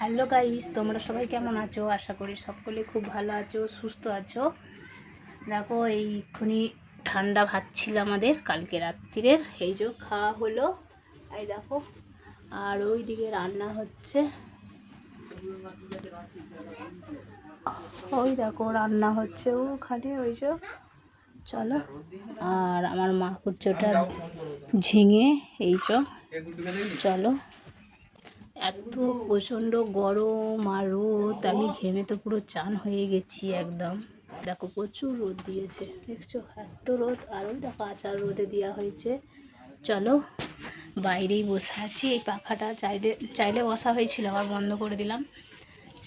Hello guys, তোমরা সবাই কেমন আছো? আশা করি সকলে খুব ভালো আছো, সুস্থ আছো। দেখো এইক্ষুনি ঠান্ডা ভাত ছিল আমাদের কালকে রাত্রিরের, এই যে খাওয়া হলো। এই দেখো, আর ওই দিকে রান্না হচ্ছে, ওই দেখো রান্না হচ্ছে ওখানে, ওই যে চলো। আর আমার মা করছে ওটা ঝিঙে, এই চলো। এত প্রচণ্ড গরম আর রোদ, আমি ঘেমে তো পুরো চান হয়ে গেছি একদম। দেখো প্রচুর রোদ দিয়েছে, দেখছো এত রোদ। আর ওই দেখো আচার রোদে দেওয়া হয়েছে। চলো বাইরেই বসে আছি, এই পাখাটা চাইলে চাইলে বসা হয়েছিল, আবার বন্ধ করে দিলাম।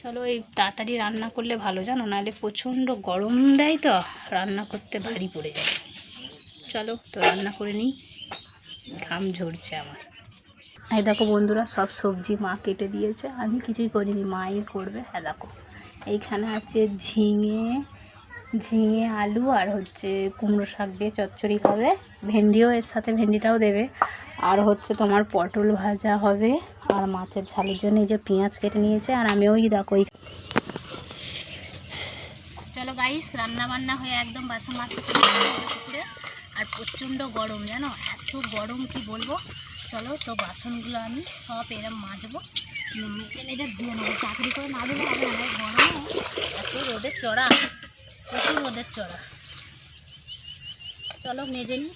চলো এই তাড়াতাড়ি রান্না করলে ভালো, জানো, নাহলে প্রচণ্ড গরম দেয় তো রান্না করতে ভারী পড়ে যায়। চলো তো রান্না করে নিই, ঘাম ঝরছে আমার। এই দেখো বন্ধুরা, সব সবজি মা কেটে দিয়েছে, আমি কিছুই করিনি, মাই করবে। হ্যাঁ দেখো এইখানে আছে ঝিঙে আলু, আর হচ্ছে কুমড়ো শাক দিয়ে চচ্চড়ি হবে, ভেন্ডিও এর সাথে, ভেন্ডিটাও দেবে। আর হচ্ছে তোমার পটল ভাজা হবে, আর মাছের ঝালের জন্য এই যে পেঁয়াজ কেটে নিয়েছে। আর আমি ওই দেখো, চলো গাইস রান্না বান্না হয়ে একদম বাসন মাজতে পুকুরে। আর প্রচণ্ড গরম, জানো এত গরম কি বলবো। চলো তো বাসনগুলো আমি সব এরম মাজবো, মেজে ধুয়ে নেবো। চাকরি করে না ধুলে হবে না, গরমে এত রোদের চড়া, প্রচুর রোদের চড়া। চলো মেজে নিই।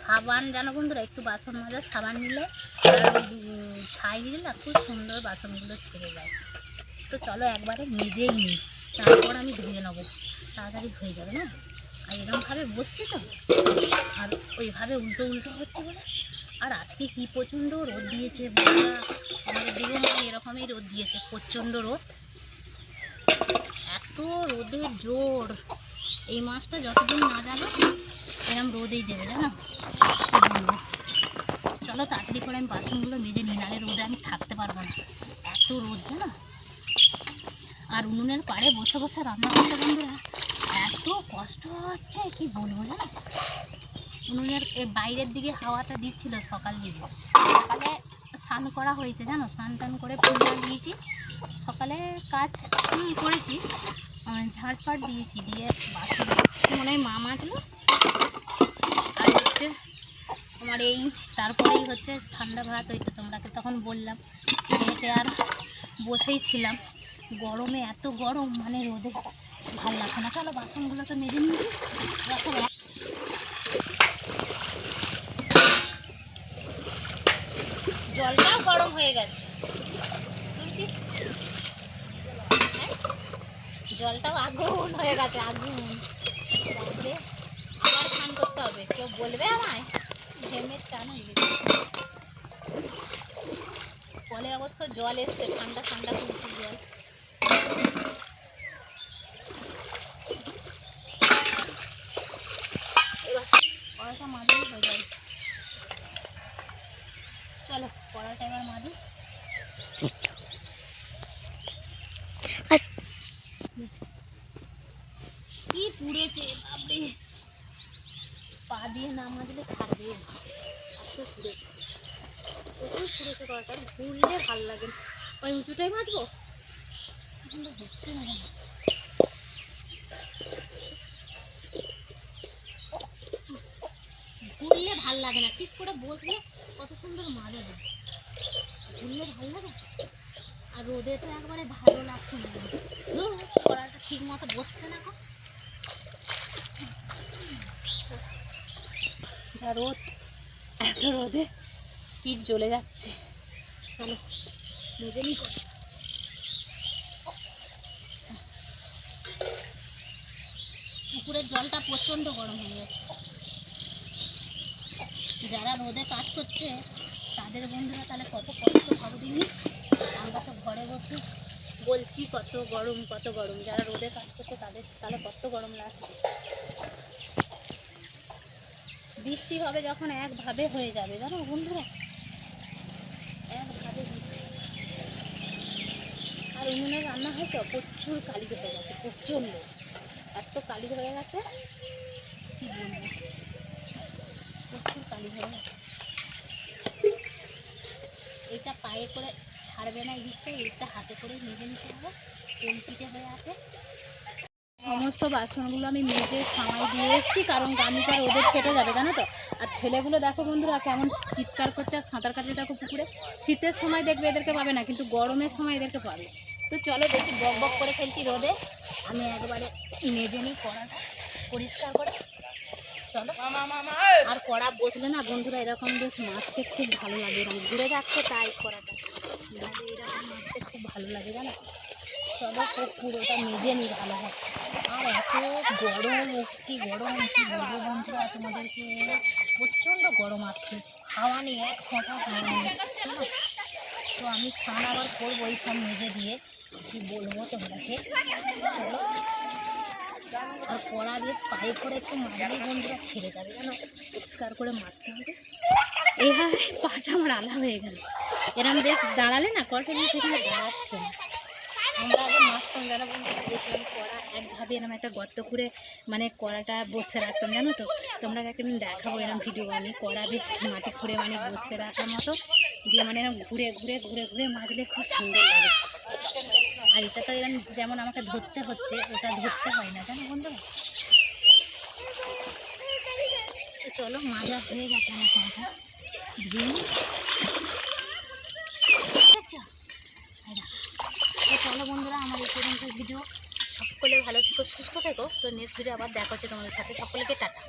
সাবান, জানো বন্ধুরা, একটু বাসন মাজার সাবান নিলে আর ওই ছাই দিলে না খুব সুন্দর বাসনগুলো ছেড়ে যায়। তো চলো একবারে মেজেই নিই, তারপর আমি ধুয়ে নেবো, তাড়াতাড়ি হয়ে যাবে না। আর এরকমভাবে বসছি তো, আর ওইভাবে উল্টো উল্টো হচ্ছে বলে। আর আজকে কি প্রচণ্ড রোদ দিয়েছে বন্ধুরা, আমাদের দিকে মানে এরকমই রোদ দিয়েছে, প্রচণ্ড রোদ, এত রোদের জোর। এই মাসটা যতদিন না যাবে এরকম রোদেই দেবে, জানো। চলো তাড়াতাড়ি করে আমি বাসনগুলো মেজে নিই, নাহলে রোদে আমি থাকতে পারবো না, এত রোদ জানো। আর উনুনের পাড়ে বসে বসে রান্না করতে বন্ধুরা এত কষ্ট হচ্ছে কি বলবো, জানো। উনুনের বাইরের দিকে হাওয়াটা দিচ্ছিল সকাল দিকে, সকালে স্নান করা হয়েছে, জানো, স্নান টান করে ফুল দিয়েছি, সকালে কাজ করেছি, ঝাঁটফাট দিয়েছি, দিয়ে বাসন মনে হয় মা মাজলো। আর হচ্ছে আমার এই তারপরেই হচ্ছে ঠান্ডা ভাত, ওই তো তোমরাকে তখন বললাম, খেতে আর বসেই ছিলাম। গরমে এত গরম, মানে রোদে ভাল লাগছে না। চলো বাসনগুলো তো মেজে নিয়েছি, জলটাও গরম হয়ে গেছে, বুঝছিস, হ্যাঁ জলটাও আগুন হয়ে গেছে, আগুন। তারপরে আবার স্নান করতে হবে, কেউ বলবে আমায়, ঘেমের চান হয়ে গেছে। কলে অবশ্য জল এসছে, ঠান্ডা ঠান্ডা কুলকুল জল। এবার কড়াটা মাজলেই হয়ে যাবে। চলো কড়াটা এবার মাজি। কি পুড়েছে বাপরে, পা দিয়ে না মাজলে ছাড়বে, এত পুড়েছে, প্রচুর পুড়েছে কড়াটা, ঘুরলে ভাল লাগে। ওই উঁচুটাই মাজবো, হচ্ছে না, ঘুরলে ভাল লাগে না, ঠিক করে বসলে কত সুন্দর মাজা যায়, ঘুরলে ভাল লাগে। আর রোদে তো একবারে ভালো লাগছে না, কড়াটা ঠিক মতো বসছে না, যা রোদ, এত রোদে পিঠ জ্বলে যাচ্ছে। চলো মেজে নি। পুকুরের জলটা প্রচণ্ড গরম হয়ে গেছে, যারা রোদে কাজ করছে তাদের বন্ধুরা তাহলে কত কষ্ট হবে দিনই। আমরা তো ঘরে বসে বলছি কত গরম কত গরম, যারা রোদে কাজ করছে তাদের তাহলে কত গরম লাগছে। বৃষ্টি হবে যখন একভাবে হয়ে যাবে, জানো বন্ধুরা, একভাবে। আর উনুনে রান্না হয় তো প্রচুর কালি হয়ে গেছে, প্রচণ্ড এত কালি হয়ে গেছে কি বলবো, প্রচুর কালি হয়ে গেছে। পায়ে করে ছাড়বে না, এই দিকটা হাতে করে মেজে নিতে হবে, তেলচিটে হয়ে আছে। সমস্ত বাসনগুলো আমি মেজে ছামাই দিয়ে এসেছি, কারণ গামুটা রোদে ফেটে যাবে, জানো তো। আর ছেলেগুলো দেখো বন্ধুরা কেমন চিৎকার করছে আর সাঁতার কাটতে দেখো পুকুরে। শীতের সময় দেখবে এদেরকে পাবে না, কিন্তু গরমের সময় এদেরকে পাবে। তো চলো, বেশি বক বক করে ফেলছি রোদে, আমি একবারে মেজে নিই কড়াটা পরিষ্কার করে। চলো। আর কড়া বসলে না বন্ধুরা এরকম বেশ মাছতে খুব ভালো লাগে, এরকম ঘুরে যাচ্ছে তাই কড়াটা এরকম মাছতে খুব ভালো লাগে, জানো। চলো পুরোটা মেজে নিই ভালোভাবে। আর এত গরম, কি গরম, কি বলবো বন্ধুরা তোমাদেরকে, প্রচণ্ড গরম আজকে, হাওয়া নেই, এক ফোঁটা হাওয়া নেই। চলো, তো আমি স্নান আবার করবো এই সব মেজে দিয়ে, কি বলবো তোমাদেরকে। চলো। আর কড়া বেশ পায়ে করে একটু মারলে বন্ধুরা ছেড়ে যাবে, জানো, পরিষ্কার করে মাছতে হবে। এইভাবে পাটা আমার আলা হয়ে গেল, এরকম বেশ দাঁড়ালে না কড়াটা বেশ সেখানে দাঁড়াচ্ছে না। আমরা আগে মাছতাম, যারা বন্ধুরা দেখলাম কড়া একভাবে এরকম একটা গর্ত করে মানে কড়াটা বসে রাখতাম, জানো তো। তোমরা একদিন দেখাবো এরকম ভিডিও, আমি কড়া বেশ মাটি খুঁড়ে মানে বসে রাখার মতো দিয়ে মানে এরকম ঘুরে ঘুরে ঘুরে ঘুরে মাজলে খুব সুন্দর লাগে। আর এটা তো এরকম যেমন আমাকে ধরতে হচ্ছে, ওটা ধরতে হয় না, জানো বন্ধুরা। তো চলো, মাজা হয়ে গেছে আমার কড়াটা ধুয়ে। তো চলো বন্ধুরা, আমার এই পর্যন্ত ভিডিও, সকলে ভালো থেকো, সুস্থ থেকো। তো নেক্সট ভিডিও আবার দেখা হচ্ছে তোমাদের সাথে, সকলকে টাটা।